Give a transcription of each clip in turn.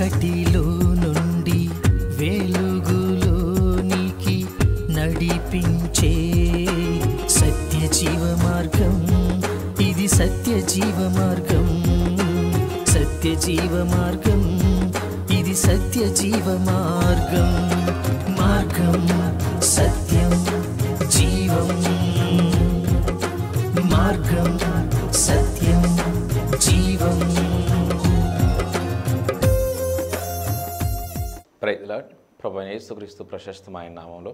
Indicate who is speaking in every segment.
Speaker 1: చీకటిలో నుండి వెలుగులోనికి నడిపించే సత్య జీవ మార్గం, ఇది సత్య జీవ మార్గం, సత్య జీవ మార్గం, ఇది సత్య జీవ మార్గం. మార్గం సత్యం జీవం, మార్గం సత్యం జీవం.
Speaker 2: Praise the Lord. ప్రభువైన యేసుక్రీస్తు ప్రశస్తమైన నామంలో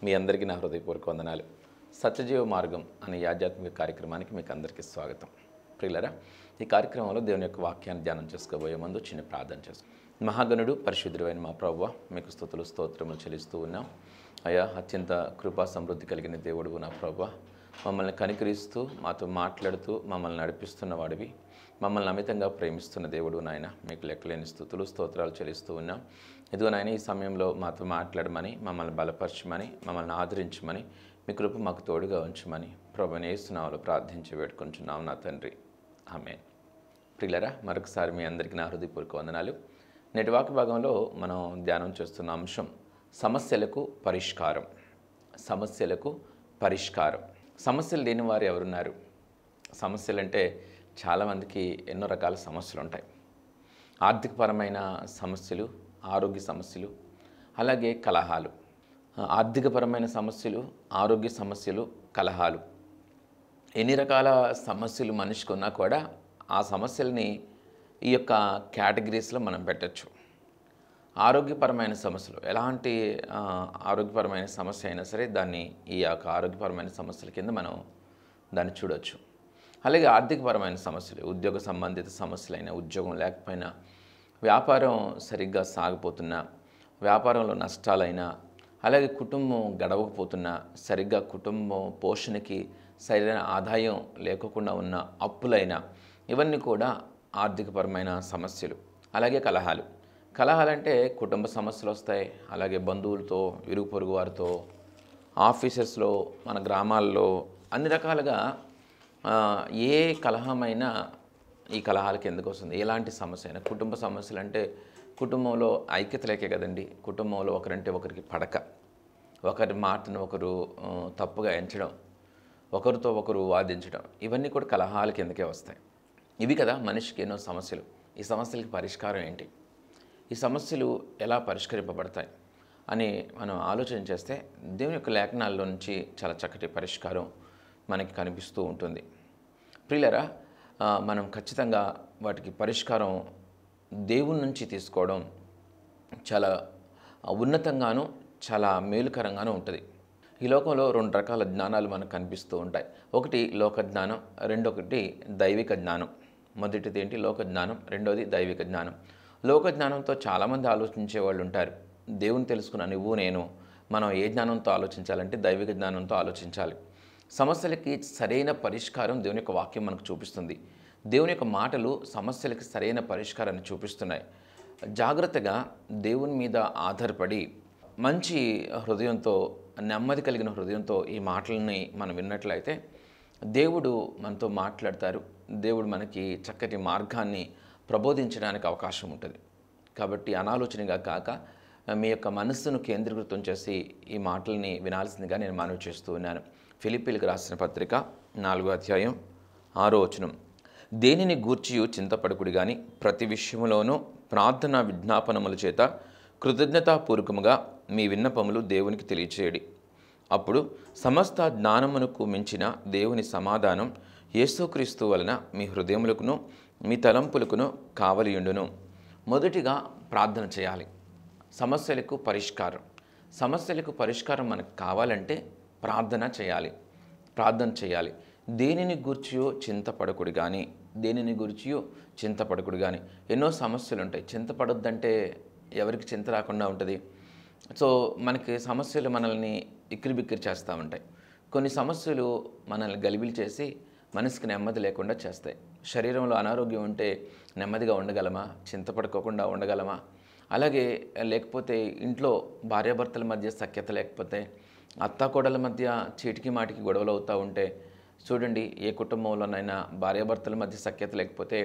Speaker 2: మీ అందరికీ నా హృదయపూర్వక వందనాలు. సత్యజీవ మార్గం అనే ఆధ్యాత్మిక కార్యక్రమానికి మీకు అందరికీ స్వాగతం. ప్రియులారా, ఈ కార్యక్రమంలో దేవుని యొక్క వాక్యాన్ని ధ్యానం చేసుకోబోయే ముందు చిన్న ప్రార్థన చేస్తాం. మహాగణుడు పరిశుద్ధుడైన మా ప్రభువా, మీకు స్తుతులు స్తోత్రములు చెల్లిస్తూ ఉన్నాం. అయ్యా, అత్యంత కృపా సమృద్ధి కలిగిన దేవుడు నా ప్రభువా, మమ్మల్ని కనికరిస్తూ మాతో మాట్లాడుతూ మమ్మల్ని నడిపిస్తున్న వాడివి, మమ్మల్ని అమితంగా ప్రేమిస్తున్న దేవుడు నాయన, మీకు లెక్కలేని స్తుతులు స్తోత్రాలు చెల్లిస్తూ ఉన్నాం. ఇదిగో నాయన, ఈ సమయంలో మాతో మాట్లాడమని, మమ్మల్ని బలపరచమని, మమ్మల్ని ఆదరించమని, మీ కృప మాకు తోడుగా ఉంచమని ప్రభువైన యేసు నామములో ప్రార్థించి వేడుకొంచున్నాం నా తండ్రి, ఆమేన్. ప్రియులారా, మరొకసారి మీ అందరికీ నా హృదయపూర్వక వందనాలు. నేటి వాక్య భాగంలో మనం ధ్యానం చేస్తున్న అంశం సమస్యలకు పరిష్కారం. సమస్యలకు పరిష్కారం. సమస్యలు లేని వారు ఎవరున్నారు? సమస్యలు అంటే చాలామందికి ఎన్నో రకాల సమస్యలు ఉంటాయి. ఆర్థికపరమైన సమస్యలు, ఆరోగ్య సమస్యలు, అలాగే కలహాలు. ఆర్థికపరమైన సమస్యలు, ఆరోగ్య సమస్యలు, కలహాలు, ఎన్ని రకాల సమస్యలు మనిషికి ఉన్నా కూడా ఆ సమస్యల్ని ఈ యొక్క కేటగిరీస్లో మనం పెట్టచ్చు. ఆరోగ్యపరమైన సమస్యలు, ఎలాంటి ఆరోగ్యపరమైన సమస్య అయినా సరే దాన్ని ఈ యొక్క ఆరోగ్యపరమైన సమస్యల కింద మనం దాన్ని చూడవచ్చు. అలాగే ఆర్థికపరమైన సమస్యలు, ఉద్యోగ సంబంధిత సమస్యలైన, ఉద్యోగం లేకపోయినా, వ్యాపారం సరిగ్గా సాగిపోతున్నా, వ్యాపారంలో నష్టాలైనా, అలాగే కుటుంబం గడవకపోతున్నా, సరిగ్గా కుటుంబం పోషణకి సరైన ఆదాయం లేకుండా ఉన్న అప్పులైనా, ఇవన్నీ కూడా ఆర్థికపరమైన సమస్యలు. అలాగే కలహాలు. కలహాలంటే కుటుంబ సమస్యలు వస్తాయి, అలాగే బంధువులతో, ఇరుగు పొరుగు వారితో, ఆఫీసెస్లో, మన గ్రామాల్లో, అన్ని రకాలుగా ఏ కలహమైనా ఈ కలహాలకి ఎందుకు వస్తుంది? ఎలాంటి సమస్య అయినా, కుటుంబ సమస్యలు అంటే కుటుంబంలో ఐక్యత లేకే కదండి. కుటుంబంలో ఒకరంటే ఒకరికి పడక, ఒకరి మాటను ఒకరు తప్పుగా ఎంచడం, ఒకరితో ఒకరు వాదించడం, ఇవన్నీ కూడా కలహాల కిందకే వస్తాయి. ఇవి కదా మనిషికి ఎన్నో సమస్యలు. ఈ సమస్యలకి పరిష్కారం ఏంటి? ఈ సమస్యలు ఎలా పరిష్కరింపబడతాయి అని మనం ఆలోచన చేస్తే దేవుని యొక్క లేఖనాల్లో నుంచి చాలా చక్కటి పరిష్కారం మనకి కనిపిస్తూ ఉంటుంది. ప్రియులారా, మనం ఖచ్చితంగా వాటికి పరిష్కారం దేవుని నుంచి తీసుకోవడం చాలా ఉన్నతంగాను, చాలా మేలుకరంగాను ఉంటుంది. ఈ లోకంలో రెండు రకాల జ్ఞానాలు మనకు కనిపిస్తూ ఉంటాయి. ఒకటి లోక జ్ఞానం, రెండొకటి దైవిక జ్ఞానం. మొదటిది ఏంటి? లోక జ్ఞానం. రెండోది దైవిక జ్ఞానం. లోక జ్ఞానంతో చాలామంది ఆలోచించే వాళ్ళు ఉంటారు. దేవుని తెలుసుకున్న నువ్వు నేను మనం ఏ జ్ఞానంతో ఆలోచించాలంటే దైవిక జ్ఞానంతో ఆలోచించాలి. సమస్యలకి సరైన పరిష్కారం దేవుని యొక్క వాక్యం మనకు చూపిస్తుంది. దేవుని యొక్క మాటలు సమస్యలకి సరైన పరిష్కారాన్ని చూపిస్తున్నాయి. జాగ్రత్తగా దేవుని మీద ఆధారపడి మంచి హృదయంతో, నెమ్మది కలిగిన హృదయంతో ఈ మాటలని మనం విన్నట్లయితే దేవుడు మనతో మాట్లాడతారు. దేవుడు మనకి చక్కటి మార్గాన్ని ప్రబోధించడానికి అవకాశం ఉంటుంది. కాబట్టి అనాలోచనగా కాక మీ యొక్క మనస్సును కేంద్రీకృతం చేసి ఈ మాటల్ని వినాల్సిందిగా నేను మనవి చేస్తూ ఉన్నాను. ఫిలిప్పీలకు రాసిన పత్రిక 4వ అధ్యాయం 6వ వచనం. దేనిని గూర్చియు చింతపడకుడి గాని ప్రతి విషయములోనూ ప్రార్థన విజ్ఞాపనముల చేత కృతజ్ఞతాపూర్వకముగా మీ విన్నపములు దేవునికి తెలియచేయడి. అప్పుడు సమస్త జ్ఞానమునకు మించిన దేవుని సమాధానం యేసుక్రీస్తు వలన మీ హృదయములకును మీ తలంపులకును కావలియుండును. మొదటిగా ప్రార్థన చేయాలి. సమస్యలకు పరిష్కారం. సమస్యలకు పరిష్కారం మనకు కావాలంటే ప్రార్థన చేయాలి. ప్రార్థన చేయాలి. దేనిని గూర్చియో చింతపడకుడు కానీ, దేనిని గూర్చియో చింతపడకుడు కానీ. ఎన్నో సమస్యలు ఉంటాయి. చింతపడొద్దంటే ఎవరికి చింత రాకుండా ఉంటుంది? సో మనకి సమస్యలు మనల్ని ఇక్కిరిబిక్కిరి చేస్తూ ఉంటాయి. కొన్ని సమస్యలు మనల్ని గలిబిలి చేసి మనసుకి నెమ్మది లేకుండా చేస్తాయి. శరీరంలో అనారోగ్యం ఉంటే నెమ్మదిగా ఉండగలమా? చింతపడుకోకుండా ఉండగలమా? అలాగే లేకపోతే ఇంట్లో భార్యాభర్తల మధ్య సఖ్యత లేకపోతే, అత్తాకోడల మధ్య చీటికి మాటికి గొడవలు అవుతూ ఉంటే, చూడండి ఏ కుటుంబంలోనైనా భార్యాభర్తల మధ్య సఖ్యత లేకపోతే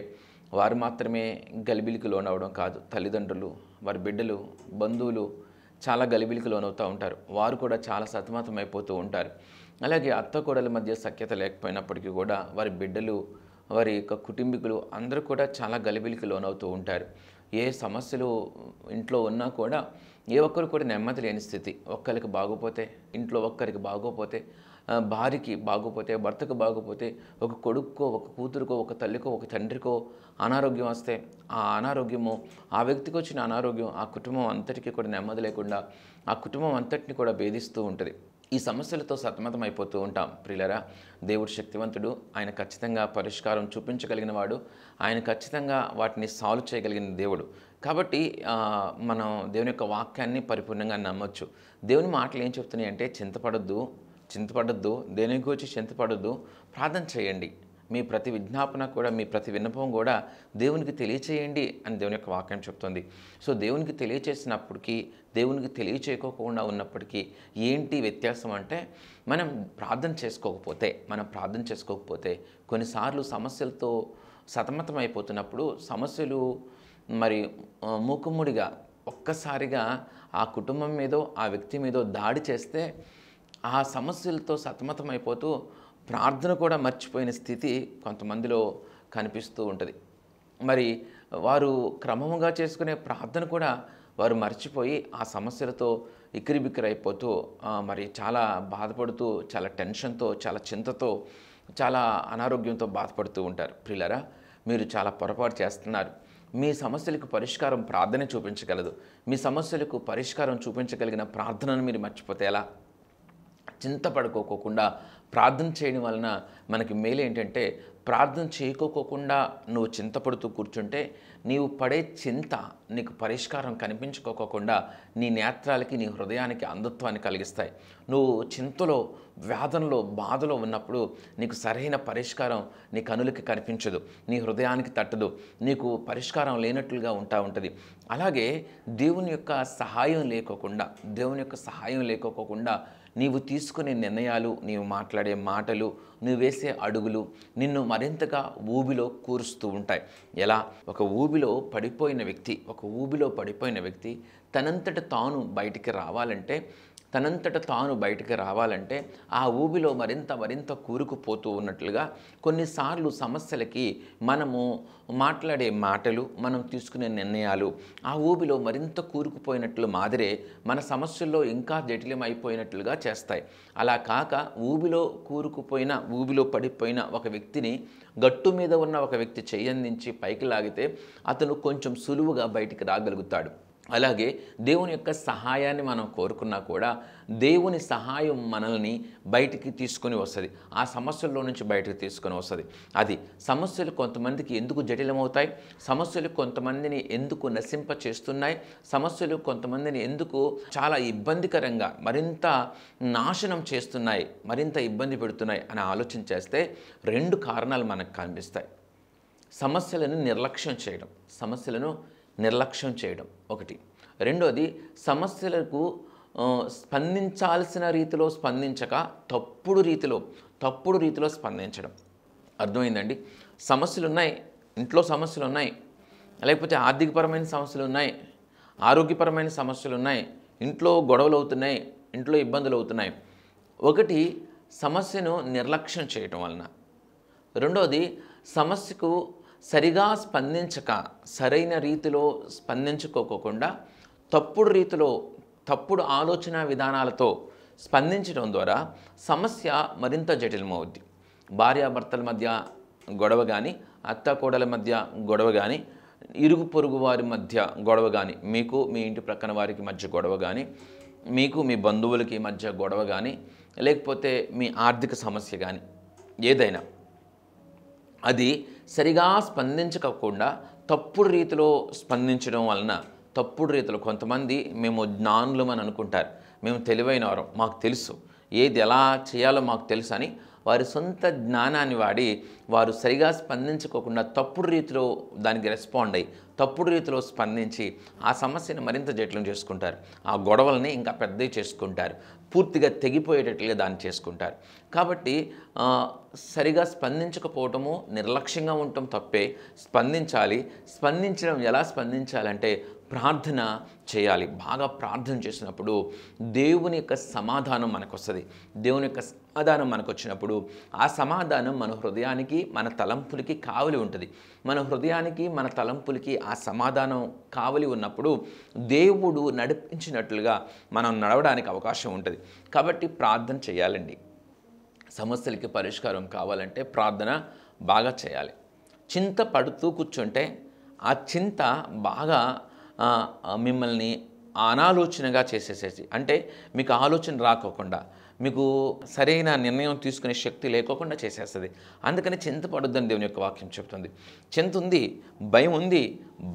Speaker 2: వారు మాత్రమే గలిబిలికి లోనవడం కాదు, తల్లిదండ్రులు, వారి బిడ్డలు, బంధువులు చాలా గలిబిలికి లోనవుతూ ఉంటారు. వారు కూడా చాలా సతమతం అయిపోతూ ఉంటారు. అలాగే అత్త కోడల మధ్య సఖ్యత లేకపోయినప్పటికీ కూడా వారి బిడ్డలు, వారి యొక్క కుటుంబీకులు అందరూ కూడా చాలా గలిబిలికి లోనవుతూ ఉంటారు. ఏ సమస్యలు ఇంట్లో ఉన్నా కూడా ఏ ఒక్కరు కూడా నెమ్మది లేని స్థితి. ఒక్కరికి బాగోపోతే, ఇంట్లో ఒక్కరికి బాగోపోతే, భార్యకి బాగోపోతే, భర్తకు బాగోపోతే, ఒక కొడుక్కో, ఒక కూతురుకో, ఒక తల్లికో, ఒక తండ్రికో అనారోగ్యం వస్తే ఆ అనారోగ్యము, ఆ వ్యక్తికి వచ్చిన అనారోగ్యం ఆ కుటుంబం అంతటికీ కూడా నెమ్మది లేకుండా ఆ కుటుంబం అంతటిని కూడా భేదిస్తూ ఉంటుంది. ఈ సమస్యలతో సతమతం అయిపోతూ ఉంటాం. ప్రియులరా, దేవుడు శక్తివంతుడు, ఆయన ఖచ్చితంగా పరిష్కారం చూపించగలిగిన వాడు, ఆయన ఖచ్చితంగా వాటిని సాల్వ్ చేయగలిగిన దేవుడు. కాబట్టి మనం దేవుని యొక్క వాక్యాన్ని పరిపూర్ణంగా నమ్మొచ్చు. దేవుని మాటలు ఏం చెప్తున్నాయి అంటే, చింతపడద్దు, దేని గురించి చింతపడద్దు, ప్రార్థన చేయండి. మీ ప్రతి విజ్ఞాపన కూడా, మీ ప్రతి విన్నపం కూడా దేవునికి తెలియచేయండి అని దేవుని యొక్క వాక్యం చెప్తుంది. సో దేవునికి తెలియచేసినప్పటికీ, దేవునికి తెలియచేయకోకుండా ఉన్నప్పటికీ ఏంటి వ్యత్యాసం అంటే, మనం ప్రార్థన చేసుకోకపోతే కొన్నిసార్లు సమస్యలతో సతమతం అయిపోతున్నప్పుడు సమస్యలు మరి మూకుమ్ముడిగా ఒక్కసారిగా ఆ కుటుంబం మీదో ఆ వ్యక్తి మీదో దాడి చేస్తే ఆ సమస్యలతో సతమతం అయిపోతూ ప్రార్థన కూడా మర్చిపోయిన స్థితి కొంతమందిలో కనిపిస్తూ ఉంటుంది. మరి వారు క్రమముగా చేసుకునే ప్రార్థన కూడా వారు మర్చిపోయి ఆ సమస్యలతో ఇక్కిరిబిక్కిరైపోతూ మరి చాలా బాధపడుతూ, చాలా టెన్షన్తో, చాలా చింతతో, చాలా అనారోగ్యంతో బాధపడుతూ ఉంటారు. ప్రియులారా, మీరు చాలా పొరపాటు చేస్తున్నారు. మీ సమస్యలకు పరిష్కారం ప్రార్థన చూపించగలదు. మీ సమస్యలకు పరిష్కారం చూపించగలిగిన ప్రార్థనను మీరు మర్చిపోతే ఎలా? చింతపడుకోకుండా ప్రార్థన చేయడం వలన మనకి మేలు ఏంటంటే, ప్రార్థన చేయకోకుండా నువ్వు చింతపడుతూ కూర్చుంటే నీవు పడే చింత నీకు పరిష్కారం కనిపించుకోకుండా నీ నేత్రాలకి, నీ హృదయానికి అంధత్వాన్ని కలిగిస్తాయి. నువ్వు చింతలో, వేదనలో, బాధలో ఉన్నప్పుడు నీకు సరైన పరిష్కారం నీ కనులకి కనిపించదు, నీ హృదయానికి తట్టదు, నీకు పరిష్కారం లేనట్లుగా ఉంటుంది. అలాగే దేవుని యొక్క సహాయం లేకోకుండా నీవు తీసుకునే నిర్ణయాలు, నీవు మాట్లాడే మాటలు, నువ్వు వేసే అడుగులు నిన్ను మరింతగా ఊబిలో కూరుస్తూ ఉంటాయి. ఎలా? ఒక ఊబిలో పడిపోయిన వ్యక్తి తనంతట తాను బయటికి రావాలంటే ఆ ఊబిలో మరింత కూరుకుపోతూ ఉన్నట్లుగా కొన్నిసార్లు సమస్యలకి మనము మాట్లాడే మాటలు, మనం తీసుకునే నిర్ణయాలు ఆ ఊబిలో మరింత కూరుకుపోయినట్లు మాదిరే మన సమస్యల్లో ఇంకా జటిలమైపోయినట్లుగా చేస్తాయి. అలా కాక ఊబిలో పడిపోయిన ఒక వ్యక్తిని, గట్టు మీద ఉన్న ఒక వ్యక్తి చెయ్యందించి పైకి లాగితే అతను కొంచెం సులువుగా బయటికి రాగలుగుతాడు. అలాగే దేవుని యొక్క సహాయాన్ని మనం కోరుకున్నా కూడా దేవుని సహాయం మనల్ని బయటికి తీసుకొని వస్తుంది, ఆ సమస్యల్లో నుంచి బయటికి తీసుకొని వస్తుంది. అది సమస్యలు కొంతమందికి ఎందుకు జటిలమవుతాయి, సమస్యలు కొంతమందిని ఎందుకు నశింప చేస్తున్నాయి, సమస్యలు కొంతమందిని ఎందుకు చాలా ఇబ్బందికరంగా మరింత నాశనం చేస్తున్నాయి, మరింత ఇబ్బంది పెడుతున్నాయి అని ఆలోచన చేస్తే 2 కారణాలు మనకు కనిపిస్తాయి. సమస్యలను నిర్లక్ష్యం చేయడం ఒకటి. రెండోది, సమస్యలకు స్పందించాల్సిన రీతిలో స్పందించక తప్పుడు రీతిలో స్పందించడం. అర్థమైందండి? సమస్యలు ఉన్నాయి, ఇంట్లో సమస్యలు ఉన్నాయి, లేకపోతే ఆర్థికపరమైన సమస్యలు ఉన్నాయి, ఆరోగ్యపరమైన సమస్యలు ఉన్నాయి, ఇంట్లో గొడవలు అవుతున్నాయి, ఇంట్లో ఇబ్బందులు అవుతున్నాయి. ఒకటి, సమస్యను నిర్లక్ష్యం చేయటం వలన. రెండోది, సమస్యకు సరిగా సరైన రీతిలో స్పందించుకోకుండా తప్పుడు ఆలోచన విధానాలతో స్పందించడం ద్వారా సమస్య మరింత జటిలమవుద్ది. భార్యాభర్తల మధ్య గొడవ కానీ, అత్తాకోడల మధ్య గొడవ కానీ, ఇరుగు పొరుగు వారి మధ్య గొడవ కానీ, మీకు మీ ఇంటి ప్రక్కన వారికి మధ్య గొడవ కానీ, మీకు మీ బంధువులకి మధ్య గొడవ కానీ, లేకపోతే మీ ఆర్థిక సమస్య కానీ, ఏదైనా అది సరిగా స్పందించకుండా తప్పుడు రీతిలో స్పందించడం వలన, కొంతమంది మేము జ్ఞానులం అని అనుకుంటారు, మేము తెలివైన వారం, మాకు తెలుసు, ఏది ఎలా చేయాలో మాకు తెలుసు అని వారి సొంత జ్ఞానాన్ని వాడి వారు సరిగా స్పందించుకోకుండా తప్పుడు రీతిలో దానికి రెస్పాండ్ అయ్యి తప్పుడు రీతిలో స్పందించి ఆ సమస్యను మరింత జటిలం చేసుకుంటారు, ఆ గొడవల్ని ఇంకా పెద్దవి చేసుకుంటారు. పూర్తిగా తెగిపోయేటట్లుగా దాన్ని చేసుకుంటారు. కాబట్టి సరిగా స్పందించకపోవటము, నిర్లక్ష్యంగా ఉండటం తప్పే. స్పందించాలి. ఎలా స్పందించాలంటే ప్రార్థన చేయాలి. బాగా ప్రార్థన చేసినప్పుడు దేవుని యొక్క సమాధానం మనకు వస్తుంది. దేవుని యొక్క సమాధానం మనకు వచ్చినప్పుడు ఆ సమాధానం మన హృదయానికి, మన తలంపులకి కావలి ఉంటుంది. మన హృదయానికి, మన తలంపులకి ఆ సమాధానం కావలి ఉన్నప్పుడు దేవుడు నడిపించినట్లుగా మనం నడవడానికి అవకాశం ఉంటుంది. కాబట్టి ప్రార్థన చేయాలండి. సమస్యలకి పరిష్కారం కావాలంటే ప్రార్థన బాగా చేయాలి. చింత పడుతూ కూర్చుంటే ఆ చింత బాగా మిమ్మల్ని అనాలోచనగా చేసేసేసి, అంటే మీకు ఆలోచన రాకోకుండా, మీకు సరైన నిర్ణయం తీసుకునే శక్తి లేకోకుండా చేసేస్తుంది. అందుకని చింత పడొద్దని దేవుని యొక్క వాక్యం చెప్తుంది. చింత ఉంది, భయం ఉంది,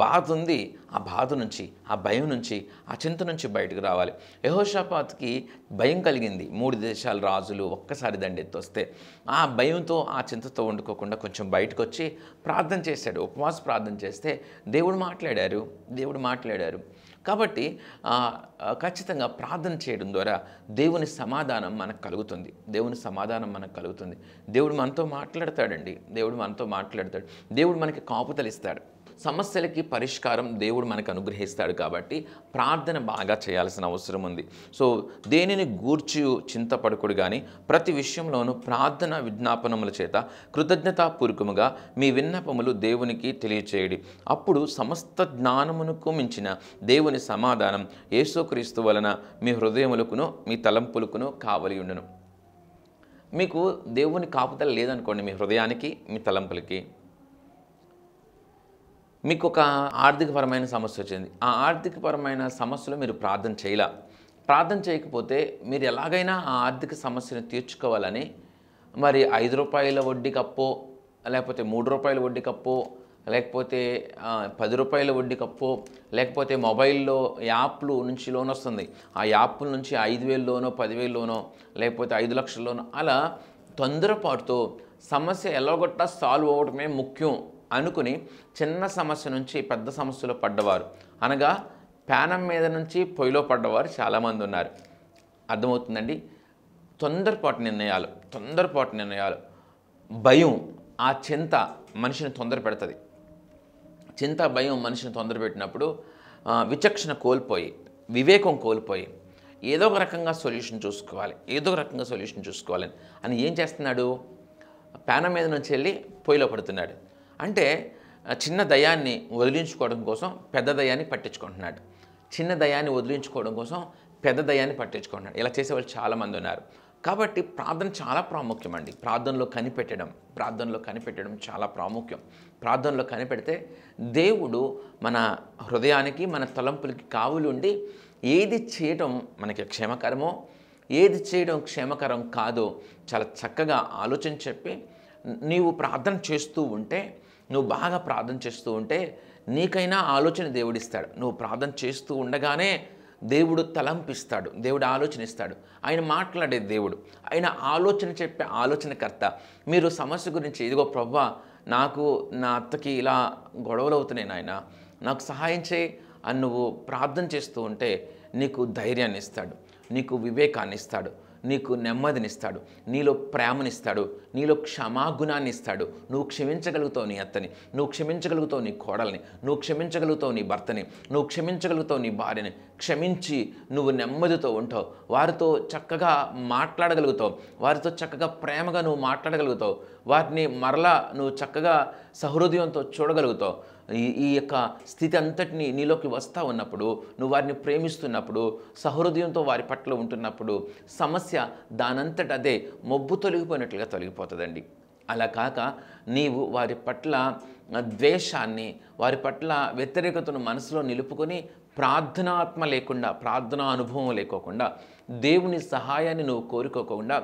Speaker 2: బాధ ఉంది. ఆ బాధ నుంచి, ఆ భయం నుంచి, ఆ చింత నుంచి బయటకు రావాలి. యెహోషాపాతుకి భయం కలిగింది. 3 దేశాల రాజులు ఒక్కసారి దండెత్తి వస్తే ఆ భయంతో, ఆ చింతతో వండుకోకుండా కొంచెం బయటకు వచ్చి ప్రార్థన చేశాడు. ఉపవాస ప్రార్థన చేస్తే దేవుడు మాట్లాడారు. కాబట్టి ఖచ్చితంగా ప్రార్థన చేయడం ద్వారా దేవుని సమాధానం మనకు కలుగుతుంది. దేవుడు మనతో మాట్లాడతాడండి. దేవుడు మనకి కాపుదలు ఇస్తాడు. సమస్యలకి పరిష్కారం దేవుడు మనకు అనుగ్రహిస్తాడు. కాబట్టి ప్రార్థన బాగా చేయాల్సిన అవసరం ఉంది. సో దేనిని గూర్చి చింతపడకుడు కానీ ప్రతి విషయంలోనూ ప్రార్థన విజ్ఞాపనముల చేత కృతజ్ఞతాపూర్వకముగా మీ విన్నపములు దేవునికి తెలియచేయడి. అప్పుడు సమస్త జ్ఞానమునకు మించిన దేవుని సమాధానం యేసుక్రీస్తు వలన మీ హృదయములకును మీ తలంపులకును కావలి ఉండును. మీకు దేవుని కాపుదల లేదనుకోండి, మీ హృదయానికి, మీ తలంపులకి, మీకు ఒక ఆర్థికపరమైన సమస్య వచ్చింది. ఆ ఆర్థికపరమైన సమస్యలో మీరు ప్రార్థన చేయకపోతే మీరు ఎలాగైనా ఆ ఆర్థిక సమస్యను తీర్చుకోవాలని మరి 5 రూపాయల వడ్డీ కప్పో, లేకపోతే 3 రూపాయల వడ్డీ కప్పో, లేకపోతే 10 రూపాయల వడ్డీ కప్పో, లేకపోతే మొబైల్లో యాప్లు నుంచి లోన్ వస్తుంది, ఆ యాప్ల నుంచి 5,000 లోనో 10,000 లోనో లేకపోతే 5 లక్షల్లోనో అలా తొందరపాటుతో సమస్య ఎలాగొట్టా సాల్వ్ అవ్వడమే ముఖ్యం అనుకుని చిన్న సమస్య నుంచి పెద్ద సమస్యలో పడ్డవారు, అనగా ప్యానం మీద నుంచి పొయ్యిలో పడ్డవారు చాలామంది ఉన్నారు. అర్థమవుతుందండి? తొందరపాటు నిర్ణయాలు, భయం, ఆ చింత మనిషిని తొందర పెడుతుంది. భయం మనిషిని తొందర పెట్టినప్పుడు విచక్షణ కోల్పోయి, వివేకం కోల్పోయి ఏదో ఒక రకంగా సొల్యూషన్ చూసుకోవాలి అని ఏం చేస్తున్నాడు? ప్యానం మీద నుంచి వెళ్ళి పొయ్యిలో పడుతున్నాడు. అంటే చిన్న దయాన్ని వదిలించుకోవడం కోసం పెద్ద దయాన్ని పట్టించుకుంటున్నాడు. ఇలా చేసేవాళ్ళు చాలామంది ఉన్నారు. కాబట్టి ప్రార్థన చాలా ప్రాముఖ్యం అండి. ప్రార్థనలో కనిపెట్టడం చాలా ప్రాముఖ్యం. ప్రార్థనలో కనిపెడితే దేవుడు మన హృదయానికి, మన తలంపులకి కావులు ఉండి ఏది చేయడం మనకి క్షేమకరమో, ఏది చేయడం క్షేమకరం కాదో చాలా చక్కగా ఆలోచన చెప్పి నీవు బాగా ప్రార్థన చేస్తూ ఉంటే నీకైనా ఆలోచన దేవుడిస్తాడు. నువ్వు ప్రార్థన చేస్తూ ఉండగానే దేవుడు తలంపిస్తాడు, దేవుడు ఆలోచన ఇస్తాడు. ఆయన మాట్లాడే దేవుడు, ఆయన ఆలోచన చెప్పే ఆలోచనకర్త. మీరు సమస్య గురించి, ఇదిగో ప్రభువా, నాకు నా అత్తకి ఇలా గొడవలు అవుతున్నాయి నాయన, నాకు సహాయం చేయి అని నువ్వు ప్రార్థన చేస్తూ ఉంటే నీకు ధైర్యాన్ని ఇస్తాడు, నీకు వివేకాన్ని ఇస్తాడు, నీకు నెమ్మదినిస్తాడు, నీలో ప్రేమనిస్తాడు, నీలో క్షమాగుణాన్ని ఇస్తాడు. నువ్వు క్షమించగలుగుతావు నీ అత్తని, నువ్వు క్షమించగలుగుతావు నీ కోడల్ని, నువ్వు క్షమించగలుగుతావు నీ భర్తని, నువ్వు క్షమించగలుగుతావు నీ భార్యని. క్షమించి నువ్వు నెమ్మదితో ఉంటావు, వారితో చక్కగా మాట్లాడగలుగుతావు, వారితో చక్కగా ప్రేమగా నువ్వు మాట్లాడగలుగుతావు, వారిని మరలా నువ్వు చక్కగా సహృదయంతో చూడగలుగుతావు. ఈ యొక్క స్థితి అంతటిని నీలోకి వస్తూ ఉన్నప్పుడు, నువ్వు వారిని ప్రేమిస్తున్నప్పుడు, సహృదయంతో వారి పట్ల ఉంటున్నప్పుడు సమస్య దానంతట అదే మొబ్బు తొలగిపోయినట్లుగా తొలగిపోతుందండి. అలా కాక నీవు వారి పట్ల ద్వేషాన్ని, వారి పట్ల వ్యతిరేకతను మనసులో నిలుపుకొని ప్రార్థనాత్మ లేకుండా, ప్రార్థనా అనుభవం లేకోకుండా, దేవుని సహాయాన్ని నువ్వు కోరుకోకుండా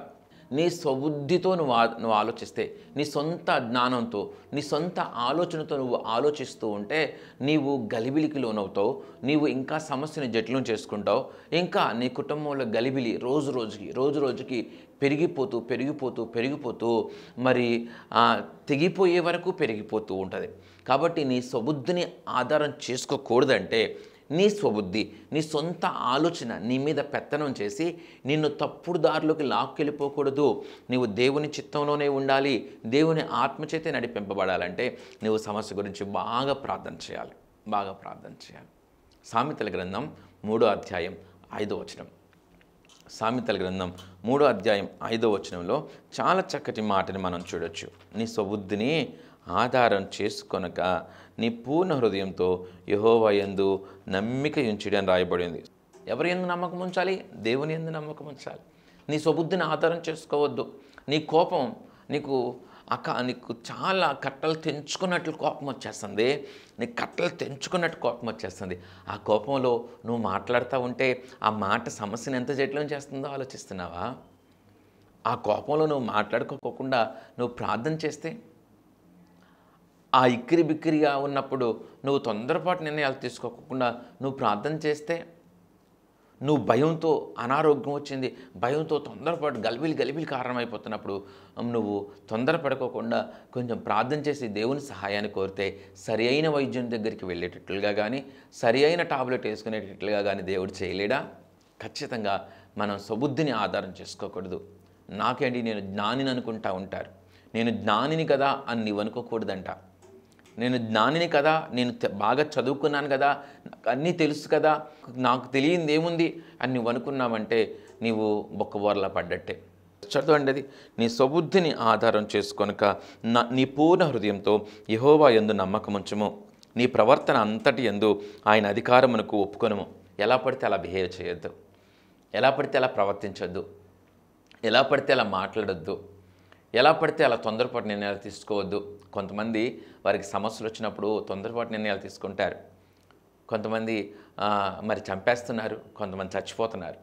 Speaker 2: నీ స్వబుద్ధితో నువ్వు ఆలోచిస్తే, నీ సొంత జ్ఞానంతో, నీ సొంత ఆలోచనతో నువ్వు ఆలోచిస్తూ ఉంటే నీవు గలిబిలికి లోనవుతావు. నీవు ఇంకా సమస్యను జటిలం చేసుకుంటావు. ఇంకా నీ కుటుంబంలో గలిబిలి రోజు రోజుకి పెరిగిపోతూ మరి తెగిపోయే వరకు పెరిగిపోతూ ఉంటుంది. కాబట్టి నీ స్వబుద్ధిని ఆధారం చేసుకోకూడదంటే నీ స్వబుద్ధి, నీ సొంత ఆలోచన నీ మీద పెత్తనం చేసి నిన్ను తప్పుడు దారిలోకి లాక్కెళ్ళిపోకూడదు. నీవు దేవుని చిత్తంలోనే ఉండాలి, దేవుని ఆత్మచేతే నడిపింపబడాలంటే నువ్వు సమస్య గురించి బాగా ప్రార్థన చేయాలి, బాగా ప్రార్థన చేయాలి. సామెతల గ్రంథం 3వ అధ్యాయం 5వ వచనం. సామెతల గ్రంథం 3వ అధ్యాయం 5వ వచనంలో చాలా చక్కటి మాటని మనం చూడొచ్చు. నీ స్వబుద్ధిని ఆధారం చేసుకొనక నీ పూర్ణ హృదయంతో యెహోవా యందు నమ్మిక ఉంచుడి అని రాయబడింది. ఎవరి యందు నమ్మకం ఉంచాలి? దేవుని యందు నమ్మకం ఉంచాలి. నీ స్వబుద్ధిని ఆధారం చేసుకోవద్దు. నీ కోపం నీకు చాలా కట్టలు తెంచుకున్నట్లు కోపం వచ్చేస్తుంది. నీ కట్టలు తెంచుకున్నట్టు కోపం వచ్చేస్తుంది. ఆ కోపంలో నువ్వు మాట్లాడుతూ ఉంటే ఆ మాట సమస్యను ఎంత జటిలం చేస్తుందో ఆలోచిస్తున్నావా? ఆ కోపంలో నువ్వు మాట్లాడుకోకుండా నువ్వు ప్రార్థన చేస్తే, ఆ ఇక్కిరి బిక్కిరిగా ఉన్నప్పుడు నువ్వు తొందరపాటు నిర్ణయాలు తీసుకోకుండా నువ్వు ప్రార్థన చేస్తే, నువ్వు భయంతో అనారోగ్యం వచ్చింది, భయంతో తొందరపాటు గలిబిలి కారణమైపోతున్నప్పుడు నువ్వు తొందరపడుకోకుండా కొంచెం ప్రార్థన చేసి దేవుని సహాయాన్ని కోరితే సరి అయిన వైద్యం దగ్గరికి వెళ్ళేటట్లుగా కానీ, సరి అయిన టాబ్లెట్ వేసుకునేటట్లుగా కానీ దేవుడు చేయలేడా? ఖచ్చితంగా మనం స్వబుద్ధిని ఆధారం చేసుకోకూడదు. నాకేంటి, నేను జ్ఞానిని అనుకుంటా ఉంటారు. నేను జ్ఞానిని కదా అని నీవు అనుకోకూడదంట. నేను జ్ఞానిని కదా, నేను బాగా చదువుకున్నాను కదా, నాకు అన్నీ తెలుసు కదా, నాకు తెలియంది ఏముంది అని నువ్వు అనుకున్నావంటే నీవు బొక్కబోర్లా పడ్డట్టే. చదవండి అది. నీ స్వబుద్ధిని ఆధారం చేసుకొనక నీ పూర్ణ హృదయంతో యెహోవా యందు నమ్మకముంచుము. నీ ప్రవర్తన అంతటి యందు ఆయన అధికారమునకు ఒప్పుకొనుము. ఎలా పడితే అలా బిహేవ్ చేయొద్దు, ఎలా పడితే అలా ప్రవర్తించొద్దు, ఎలా పడితే అలా మాట్లాడొద్దు, ఎలా పడితే అలా తొందరపాటు నిర్ణయాలు తీసుకోవద్దు. కొంతమంది వారికి సమస్యలు వచ్చినప్పుడు తొందరపాటు నిర్ణయాలు తీసుకుంటారు. కొంతమంది మరి చంపేస్తున్నారు, కొంతమంది చచ్చిపోతున్నారు,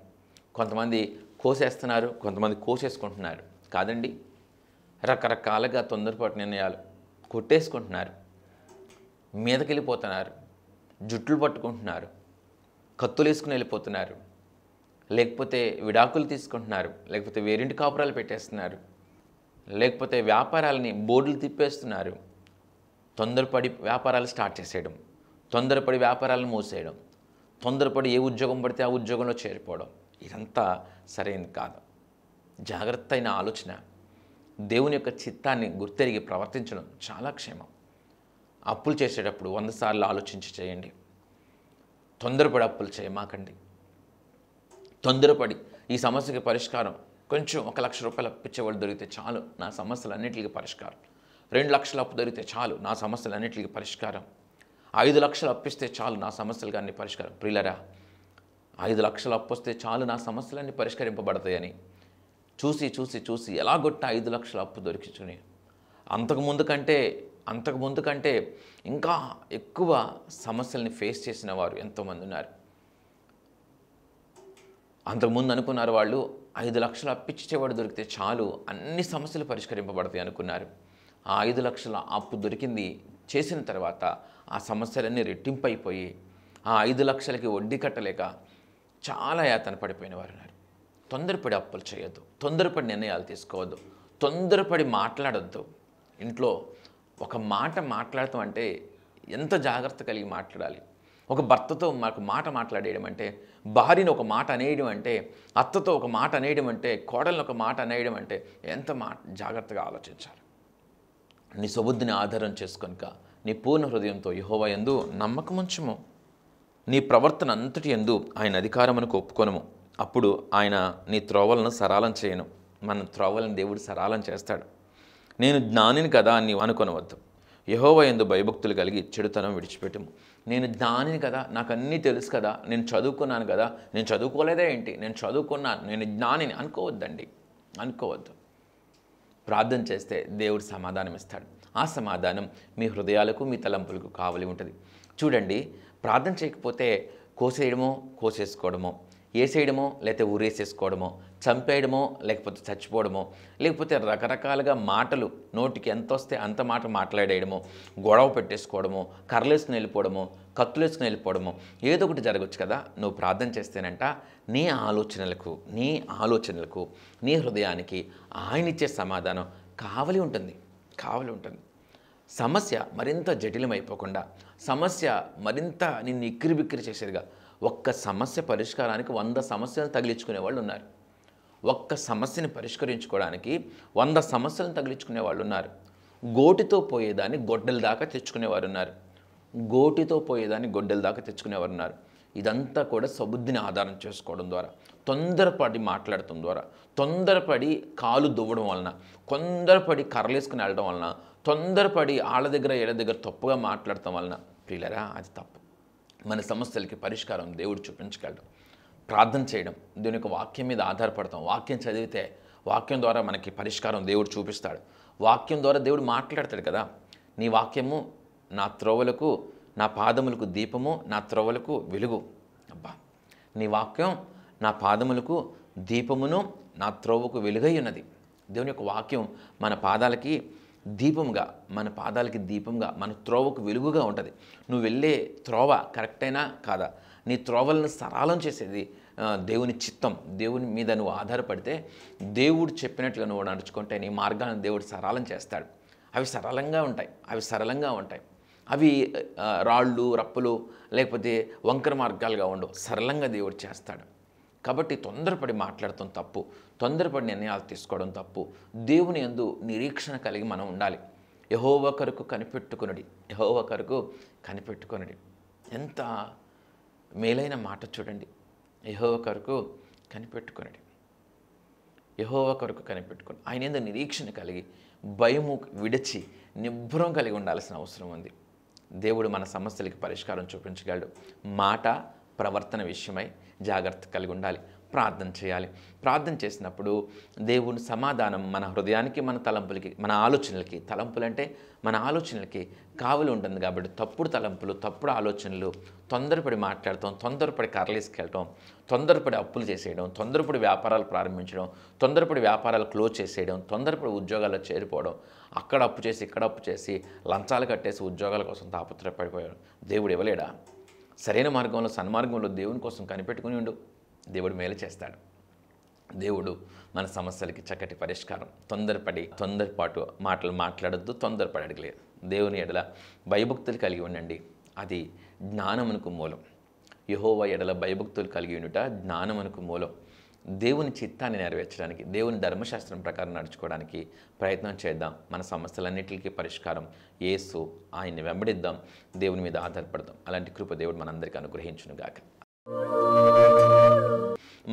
Speaker 2: కొంతమంది కోసేస్తున్నారు, కొంతమంది కోసేసుకుంటున్నారు. కాదండి, రకరకాలుగా తొందరపాటు నిర్ణయాలు కొట్టేసుకుంటున్నారు, మీదకెళ్ళిపోతున్నారు, జుట్లు పట్టుకుంటున్నారు, కత్తులు వేసుకుని వెళ్ళిపోతున్నారు, లేకపోతే విడాకులు తీసుకుంటున్నారు, లేకపోతే వేరింటి కాపురాలు పెట్టేస్తున్నారు, లేకపోతే వ్యాపారాలని బోర్డులు తిప్పేస్తున్నారు. తొందరపడి వ్యాపారాలు స్టార్ట్ చేసేయడం, తొందరపడి వ్యాపారాలను మూసేయడం, తొందరపడి ఏ ఉద్యోగం పడితే ఆ ఉద్యోగంలో చేరిపోవడం, ఇదంతా సరైనది కాదు. జాగ్రత్త అయిన ఆలోచన, దేవుని యొక్క చిత్తాన్ని గుర్తెరిగి ప్రవర్తించడం చాలా క్షేమం. అప్పులు చేసేటప్పుడు 100 సార్లు ఆలోచించి చేయండి. తొందరపడి అప్పులు చేయమాకండి. తొందరపడి ఈ సమస్యకి పరిష్కారం కొంచెం 1 లక్ష రూపాయలు అప్పిచ్చేవాళ్ళు దొరికితే చాలు, నా సమస్యలన్నింటికి పరిష్కారం. 2 లక్షలు అప్పు దొరికితే చాలు, నా సమస్యలన్నింటికి పరిష్కారం. 5 లక్షలు అప్పిస్తే చాలు, నా సమస్యలు కానీ పరిష్కారం. ప్రియులరా, 5 లక్షలు అప్పు వస్తే చాలు నా సమస్యలన్నీ పరిష్కరింపబడతాయని చూసి చూసి చూసి ఎలాగొట్ట 5 లక్షల అప్పు దొరికించుని అంతకుముందు కంటే ఇంకా ఎక్కువ సమస్యల్ని ఫేస్ చేసిన వారు ఎంతోమంది ఉన్నారు. అంతకుముందు అనుకున్నారు వాళ్ళు 5 లక్షలు అప్పిచ్చేవాడు దొరికితే చాలు అన్ని సమస్యలు పరిష్కరింపబడతాయి అనుకున్నారు. ఆ 5 లక్షల అప్పు దొరికింది చేసిన తర్వాత ఆ సమస్యలన్నీ రెట్టింపైపోయి ఆ 5 లక్షలకి వడ్డీ కట్టలేక చాలా యాతన పడిపోయిన వారు ఉన్నారు. తొందరపడి అప్పులు చేయొద్దు, తొందరపడి నిర్ణయాలు తీసుకోవద్దు, తొందరపడి మాట్లాడొద్దు. ఇంట్లో ఒక మాట మాట్లాడటం అంటే ఎంత జాగ్రత్త కలిగి మాట్లాడాలి. ఒక భర్తతో మాకు మాట మాట్లాడేయడం అంటే, భార్యను ఒక మాట అనేయడం అంటే, అత్తతో ఒక మాట అనేయడం అంటే, కోడలను ఒక మాట అనేయడం అంటే ఎంత జాగ్రత్తగా ఆలోచించాలి. నీ స్వబుద్ధిని ఆధారం చేసుకొనక నీ పూర్ణ హృదయంతో యెహోవా యందు నమ్మకముంచుము. నీ ప్రవర్తన అంతటి యందు ఆయన అధికారమునకు ఒప్పుకొనుము. అప్పుడు ఆయన నీ త్రోవలను సరళం చేయను. మన త్రోవలను దేవుడు సరళం చేస్తాడు. నేను జ్ఞానిని కదా అని అనుకొనవద్దు. యెహోవా యందు భయభక్తులు కలిగి చెడుతనం విడిచిపెట్టుము. నేను జ్ఞానిని కదా, నాకు అన్నీ తెలుసు కదా, నేను చదువుకున్నాను కదా, నేను చదువుకోలేదా ఏంటి, నేను చదువుకున్నాను, నేను జ్ఞానిని అనుకోవద్దు. ప్రార్థన చేస్తే దేవుడు సమాధానం ఇస్తాడు. ఆ సమాధానం మీ హృదయాలకు మీ తలంపులకు కావలి ఉంటుంది. చూడండి, ప్రార్థన చేయకపోతే కోసేసుకోవడమో, వేసేయడమో, లేకపోతే ఊరేసేసుకోవడమో, చంపేయడమో, లేకపోతే చచ్చిపోవడమో, లేకపోతే రకరకాలుగా మాటలు నోటికి ఎంత వస్తే అంత మాట మాట్లాడేయడమో, గొడవ పెట్టేసుకోవడమో, కర్రలేసుకుని వెళ్ళిపోవడమో, కత్తులేసుకుని వెళ్ళిపోవడమో ఏదో ఒకటి జరగచ్చు కదా. నువ్వు ప్రార్థన చేస్తేనంట నీ ఆలోచనలకు నీ హృదయానికి ఆయన ఇచ్చే సమాధానం కావలి ఉంటుంది. సమస్య మరింత జటిలమైపోకుండా, సమస్య మరింత నిన్ను ఇక్కిరిబిక్కిరి చేసేదిగా, ఒక్క సమస్య పరిష్కారానికి 100 సమస్యలను తగిలించుకునే వాళ్ళు ఉన్నారు. ఒక్క సమస్యని పరిష్కరించుకోవడానికి 100 సమస్యలను తగిలించుకునే వాళ్ళు ఉన్నారు. గోటితో పోయేదాన్ని గొడ్డల దాకా తెచ్చుకునేవారు ఉన్నారు. గోటితో పోయేదాన్ని గొడ్డల దాకా తెచ్చుకునేవారు ఉన్నారు. ఇదంతా కూడా సబుద్ధిని ఆధారం చేసుకోవడం ద్వారా, తొందరపడి మాట్లాడటం ద్వారా, తొందరపడి కాలు దువ్వడం వలన, తొందరపడి కర్రలేసుకుని వెళ్ళడం వలన, తొందరపడి ఆళ్ళ దగ్గర ఏళ్ళ దగ్గర తప్పుగా మాట్లాడటం వలన ప్రియులరా, అది తప్పు. మన సమస్యలకి పరిష్కారం దేవుడు చూపించగలడు. ప్రార్థన చేయడం, దేవుని యొక్క వాక్యం మీద ఆధారపడతాం. వాక్యం చదివితే వాక్యం ద్వారా మనకి పరిష్కారం దేవుడు చూపిస్తాడు. వాక్యం ద్వారా దేవుడు మాట్లాడతాడు కదా. నీ వాక్యము నా త్రోవలకు, నా పాదములకు దీపము, నా త్రోవలకు వెలుగు. అబ్బా, నీ వాక్యం నా పాదములకు దీపమును, నా త్రోవకు వెలుగై ఉన్నది. దేవుని యొక్క వాక్యం మన పాదాలకి దీపంగా, మన పాదాలకి దీపంగా, మన త్రోవకు వెలుగుగా ఉంటుంది. నువ్వు వెళ్ళే త్రోవ కరెక్ట్ అయినా కాదా, నీ త్రోవలను సరళం చేసేది దేవుని చిత్తం. దేవుని మీద నువ్వు ఆధారపడితే, దేవుడు చెప్పినట్లుగా నువ్వు నడుచుకుంటే నీ మార్గాలను దేవుడు సరళం చేస్తాడు. అవి సరళంగా ఉంటాయి, అవి సరళంగా ఉంటాయి. అవి రాళ్ళు రప్పులు లేకపోతే వంకర మార్గాలుగా ఉండవు, సరళంగా దేవుడు చేస్తాడు. కాబట్టి తొందరపడి మాట్లాడటం తప్పు, తొందరపడి నిర్ణయాలు తీసుకోవడం తప్పు. దేవుని యందు నిరీక్షణ కలిగి మనం ఉండాలి. యెహోవా కొరకు కనిపెట్టుకొనుడి, యెహోవా కొరకు కనిపెట్టుకొనుడి. ఎంత మేలైన మాట చూడండి. యెహోవా కొరకు కనిపెట్టుకొనుడి, యెహోవా కొరకు కనిపెట్టుకొని ఆయన యందు నిరీక్షణ కలిగి, భయము విడిచి నిబ్బరం కలిగి ఉండాల్సిన అవసరం ఉంది. దేవుడు మన సమస్యలకి పరిష్కారం చూపించగలడు. మాట ప్రవర్తన విషయమై జాగ్రత్త కలిగి ఉండాలి. ప్రార్థన చేయాలి. ప్రార్థన చేసినప్పుడు దేవుని సమాధానం మన హృదయానికి, మన తలంపులకి, మన ఆలోచనలకి, తలంపులంటే మన ఆలోచనలకి కావలి ఉంటుంది. కాబట్టి తప్పుడు తలంపులు, తప్పుడు ఆలోచనలు, తొందరపడి మాట్లాడటం, తొందరపడి కర్రలేసుకెళ్ళటం, తొందరపడి అప్పులు చేసేయడం, తొందరపడి వ్యాపారాలు ప్రారంభించడం, తొందరపడి వ్యాపారాలు క్లోజ్ చేసేయడం, తొందరపడి ఉద్యోగాల్లో చేరిపోవడం, అక్కడ అప్పు చేసి ఇక్కడ అప్పు చేసి లంచాలు కట్టేసి ఉద్యోగాల కోసం తాపత్రయపడిపోయాడు. దేవుడు ఇవ్వలేడా? సరైన మార్గంలో, సన్మార్గంలో దేవుని కోసం కనిపెట్టుకుని ఉండు, దేవుడు మేలు చేస్తాడు. దేవుడు మన సమస్యలకి చక్కటి పరిష్కారం. తొందరపాటు మాటలు మాట్లాడొద్దు, తొందరపడి అడగలేదు. దేవుని ఎడల భయభక్తులు కలిగి ఉండండి, అది జ్ఞానమునకు మూలం. యెహోవా ఎడల భయభక్తులు కలిగి ఉండుట జ్ఞానమునకు మూలం. దేవుని చిత్తాన్ని నెరవేర్చడానికి, దేవుని ధర్మశాస్త్రం ప్రకారం నడుచుకోవడానికి ప్రయత్నం చేద్దాం. మన సమస్యలన్నింటికి పరిష్కారం యేసు, ఆయన్ని వెంబడిద్దాం, దేవుని మీద ఆధారపడదాం. అలాంటి కృప దేవుడు మనందరికీ అనుగ్రహించునుగాక.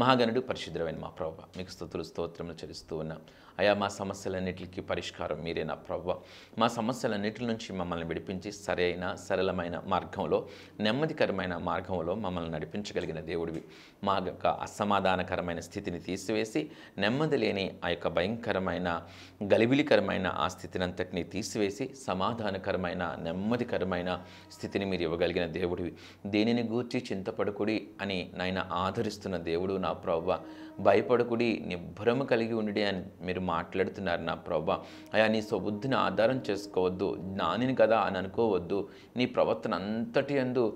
Speaker 2: మహాగణుడు పరిశుద్ధుడైన మా ప్రభువా, మీకు స్తుతులు స్తోత్రములు చెల్లిస్తూ ఉన్నాం. అయా, మా సమస్యలన్నిటికీ పరిష్కారం మీరే నా ప్రభువా. మా సమస్యలన్నిటి నుంచి మమ్మల్ని విడిపించి సరైన సరళమైన మార్గంలో, నెమ్మదికరమైన మార్గంలో మమ్మల్ని నడిపించగలిగిన దేవుడివి. మా యొక్క అసమాధానకరమైన స్థితిని తీసివేసి, నెమ్మది లేని ఆ యొక్క భయంకరమైన గలిబిలికరమైన ఆ స్థితిని అంతటినీ తీసివేసి, సమాధానకరమైన నెమ్మదికరమైన స్థితిని మీరు ఇవ్వగలిగిన దేవుడివి. దేనిని గూర్చి చింతపడకుడి అని నాయన ఆదరిస్తున్న దేవుడు నా ప్రభువా. భయపడకుడి, నిబ్బరము కలిగి ఉండి అని మీరు మాట్లాడుతున్నారు నా ప్రభువా. అయా, నీ స్వబుద్ధిని ఆధారం చేసుకోవద్దు, జ్ఞానిని కదా అని అనుకోవద్దు. నీ ప్రవర్తన అంతటి యందు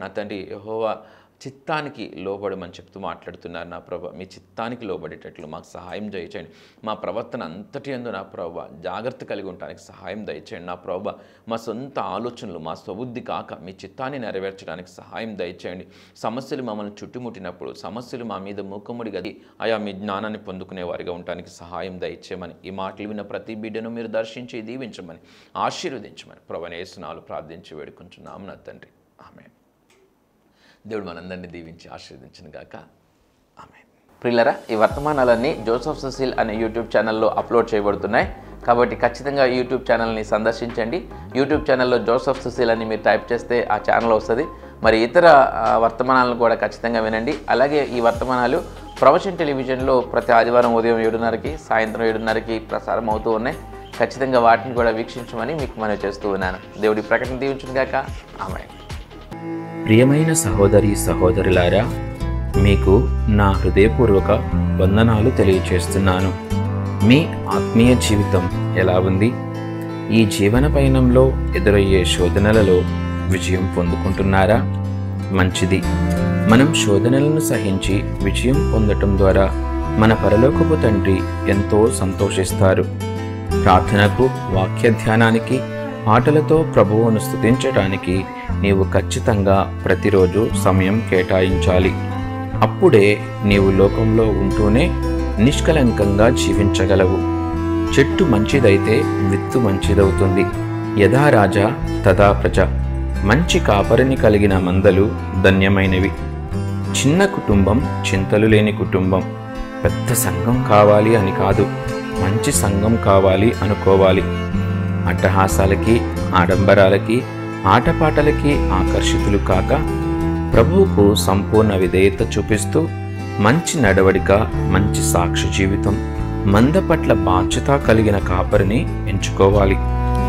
Speaker 2: నా తండ్రి యెహోవా చిత్తానికి లోబడమని చెప్తూ మాట్లాడుతున్నారు నా ప్రభు. మీ చిత్తానికి లోబడేటట్లు మాకు సహాయం దయచేయండి. మా ప్రవర్తన అంతటి యందు నా ప్రభు జాగ్రత్త కలిగి ఉండడానికి సహాయం దయచేయండి నా ప్రభు. మా సొంత ఆలోచనలు, మా స్వబుద్ధి కాక మీ చిత్తాన్ని నెరవేర్చడానికి సహాయం దయచేయండి. సమస్యలు మమ్మల్ని చుట్టుముట్టినప్పుడు, సమస్యలు మా మీద మూకముడి గది అయా మీ జ్ఞానాన్ని పొందుకునే వారిగా ఉండడానికి సహాయం దయచేయమని, ఈ మాటలు విన్న ప్రతి బిడ్డను మీరు దర్శించి దీవించమని, ఆశీర్వదించమని ప్రభువైన యేసు నామములో ప్రార్థించి వేడుకుంటున్నాము నా తండ్రి. ఆమేన్. దేవుడు మనందరినీ దీవించి ఆశీర్వదించును గాక. ఆమేన్. ప్రియులారా, ఈ వర్తమానాలన్నీ జోసెఫ్ సుశీల్ అనే యూట్యూబ్ ఛానల్లో అప్లోడ్ చేయబడుతున్నాయి. కాబట్టి ఖచ్చితంగా యూట్యూబ్ ఛానల్ని సందర్శించండి. యూట్యూబ్ ఛానల్లో జోసెఫ్ సుశీల్ అని మీరు టైప్ చేస్తే ఆ ఛానల్ వస్తుంది. మరి ఇతర వర్తమానాలను కూడా ఖచ్చితంగా వినండి. అలాగే ఈ వర్తమానాలు ప్రవచన్ టెలివిజన్లో ప్రతి ఆదివారం ఉదయం 7:30కి, సాయంత్రం 7:30కి ప్రసారం అవుతూ ఉన్నాయి. ఖచ్చితంగా వాటిని కూడా వీక్షించమని మీకు మనవి చేస్తూ ఉన్నాను. దేవుడి ప్రకటన దీవించును గాక. ఆమేన్.
Speaker 3: ప్రియమైన సహోదరి సహోదరులారా, మీకు నా హృదయపూర్వక వందనాలు తెలియచేస్తున్నాను. మీ ఆత్మీయ జీవితం ఎలా ఉంది? ఈ జీవన పయనంలో ఎదురయ్యే శోధనలలో విజయం పొందుకుంటున్నారా? మంచిది. మనం శోధనలను సహించి విజయం పొందటం ద్వారా మన పరలోకపు తండ్రి ఎంతో సంతోషిస్తారు. ప్రార్థనకు, వాక్య ధ్యానానికి పాటలతో ప్రభువును స్తుతించడానికి నీవు ఖచ్చితంగా ప్రతిరోజు సమయం కేటాయించాలి. అప్పుడే నీవు లోకంలో ఉంటూనే నిష్కలంకంగా జీవించగలవు. చెట్టు మంచిదైతే విత్తు మంచిదవుతుంది. యథా రాజా తథా ప్రజ. మంచి కాపరిని కలిగిన మందలు ధన్యమైనవి. చిన్న కుటుంబం చింతలు లేని కుటుంబం. పెద్ద సంఘం కావాలి అని కాదు, మంచి సంఘం కావాలి అనుకోవాలి. అట్టహాసాలకి, ఆడంబరాలకి, ఆటపాటలకి ఆకర్షితులు కాక ప్రభువుకు సంపూర్ణ విధేయత చూపిస్తూ మంచి నడవడిక, మంచి సాక్షి జీవితం, మంద పట్ల బాధ్యత కలిగిన కాపరిని ఎంచుకోవాలి.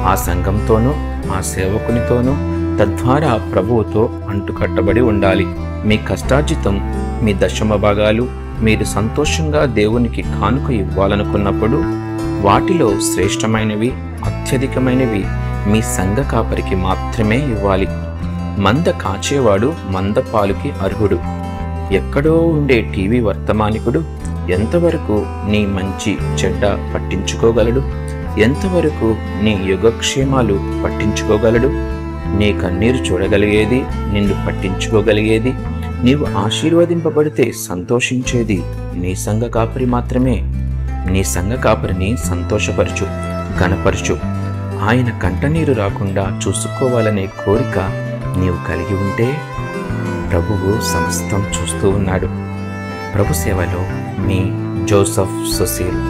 Speaker 3: ఆ సంఘంతోనూ ఆ సేవకునితోనూ తద్వారా ప్రభువుతో అంటుకట్టబడి ఉండాలి. మీ కష్టార్జితం, మీ దశమ భాగాలు మీరు సంతోషంగా దేవునికి కానుక ఇవ్వాలనుకున్నప్పుడు వాటిలో శ్రేష్టమైనవి, అత్యధికమైనవి మీ సంఘ కాపరికి మాత్రమే ఇవ్వాలి. మంద కాచేవాడు మంద పాలుకి అర్హుడు. ఎక్కడో ఉండే టీవీ వర్తమానికుడు ఎంతవరకు నీ మంచి చెడ్డ పట్టించుకోగలడు? ఎంతవరకు నీ యోగక్షేమాలు పట్టించుకోగలడు? నీ కన్నీరు చూడగలిగేది, నిన్ను పట్టించుకోగలిగేది, నీవు ఆశీర్వదింపబడితే సంతోషించేది నీ సంఘ కాపరి మాత్రమే. నీ సంఘ కాపరిని సంతోషపరచు, ఘనపరచు. ఆయన కంటనీరు రాకుండా చూసుకోవాలనే కోరిక నీవు కలిగి ఉంటే ప్రభువు సమస్తం చూస్తూ ఉన్నాడు. ప్రభు సేవలో మీ జోసెఫ్ సుశీల్.